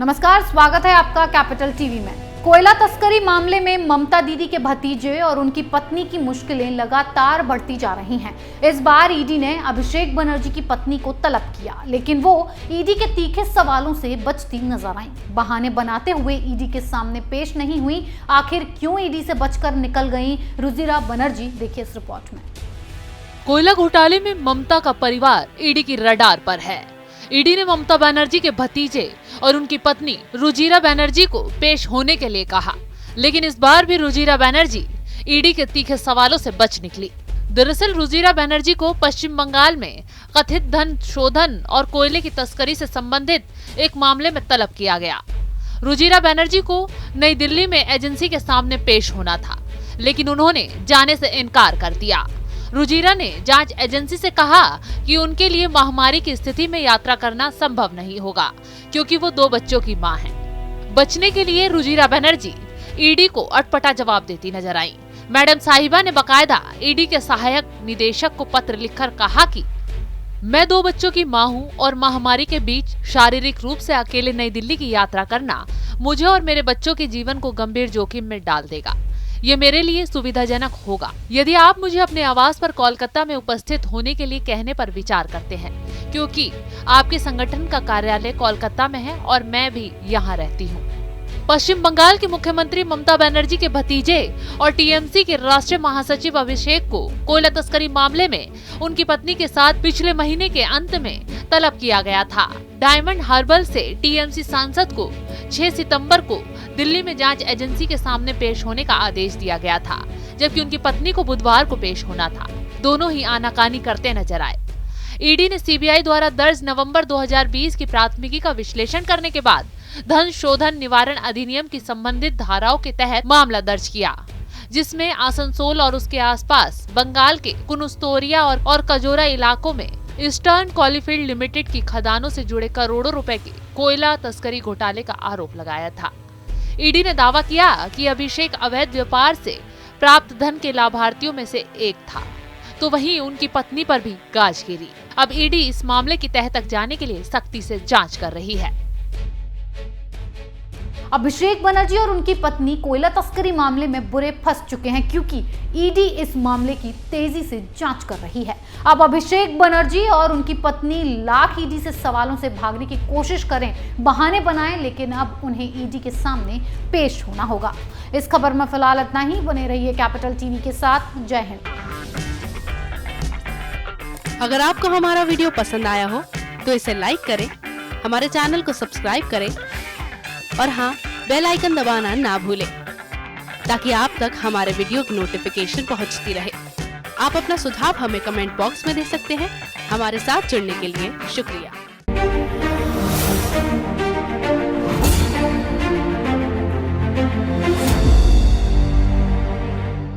नमस्कार, स्वागत है आपका कैपिटल टीवी में। कोयला तस्करी मामले में ममता दीदी के भतीजे और उनकी पत्नी की मुश्किलें लगातार बढ़ती जा रही हैं। इस बार ईडी ने अभिषेक बनर्जी की पत्नी को तलब किया, लेकिन वो ईडी के तीखे सवालों से बचती नजर आईं। बहाने बनाते हुए ईडी के सामने पेश नहीं हुई। आखिर क्यों ईडी से बचकर निकल गईं रुजिरा बनर्जी, देखिए इस रिपोर्ट में। कोयला घोटाले में ममता का परिवार ईडी की रडार पर है। ईडी ने ममता बनर्जी के भतीजे और उनकी पत्नी रुजिरा बनर्जी को पेश होने के लिए कहा, लेकिन इस बार भी रुजिरा बनर्जी ईडी के तीखे सवालों से बच निकली। दरअसल रुजिरा बनर्जी को पश्चिम बंगाल में कथित धन शोधन और कोयले की तस्करी से संबंधित एक मामले में तलब किया गया। रुजिरा बनर्जी को नई दिल्ली में एजेंसी के सामने पेश होना था, लेकिन उन्होंने जाने से इनकार कर दिया। रुजिरा ने जांच एजेंसी से कहा कि उनके लिए महामारी की स्थिति में यात्रा करना संभव नहीं होगा, क्योंकि वो 2 बच्चों की मां हैं। बचने के लिए रुजिरा बनर्जी ईडी को अटपटा जवाब देती नजर आई। मैडम साहिबा ने बकायदा ईडी के सहायक निदेशक को पत्र लिखकर कहा कि मैं 2 बच्चों की मां हूं और महामारी के बीच शारीरिक रूप से अकेले नई दिल्ली की यात्रा करना मुझे और मेरे बच्चों के जीवन को गंभीर जोखिम में डाल देगा। ये मेरे लिए सुविधाजनक होगा यदि आप मुझे अपने आवास पर कोलकाता में उपस्थित होने के लिए कहने पर विचार करते हैं, क्योंकि आपके संगठन का कार्यालय कोलकाता में है और मैं भी यहाँ रहती हूँ। पश्चिम बंगाल के मुख्यमंत्री ममता बनर्जी के भतीजे और टीएमसी के राष्ट्रीय महासचिव अभिषेक को कोयला तस्करी मामले में उनकी पत्नी के साथ पिछले महीने के अंत में तलब किया गया था। डायमंड हार्बर से टीएमसी सांसद को 6 सितंबर को दिल्ली में जांच एजेंसी के सामने पेश होने का आदेश दिया गया था, जबकि उनकी पत्नी को बुधवार को पेश होना था। दोनों ही आनाकानी करते नजर आए। ईडी ने सीबीआई द्वारा दर्ज नवंबर 2020 की प्राथमिकी का विश्लेषण करने के बाद धन शोधन निवारण अधिनियम की संबंधित धाराओं के तहत मामला दर्ज किया, जिसमें आसनसोल और उसके आसपास बंगाल के कुनुस्तोरिया और कजोरा इलाकों में ईस्टर्न कोलफील्ड लिमिटेड की खदानों से जुड़े करोड़ों रुपए के कोयला तस्करी घोटाले का आरोप लगाया था। ईडी ने दावा किया कि अभिषेक अवैध व्यापार से प्राप्त धन के लाभार्थियों में से एक था, तो वहीं उनकी पत्नी पर भी गाज गिरी। अब ईडी इस मामले की तह तक जाने के लिए सख्ती से जांच कर रही है। अभिषेक बनर्जी और उनकी पत्नी कोयला तस्करी मामले में बुरे फंस चुके हैं, क्योंकि ईडी इस मामले की तेजी से जांच कर रही है। अब अभिषेक बनर्जी और उनकी पत्नी लाख ईडी से सवालों से भागने की कोशिश करें, बहाने बनाएं, लेकिन अब उन्हें ईडी के सामने पेश होना होगा। इस खबर में फिलहाल इतना ही। बने रहिए कैपिटल टीवी के साथ। जय हिंद। अगर आपको हमारा वीडियो पसंद आया हो तो इसे लाइक करें, हमारे चैनल को सब्सक्राइब करें और हाँ, बेल आइकन दबाना ना भूलें, ताकि आप तक हमारे वीडियो की नोटिफिकेशन पहुंचती रहे। आप अपना सुझाव हमें कमेंट बॉक्स में दे सकते हैं। हमारे साथ जुड़ने के लिए शुक्रिया।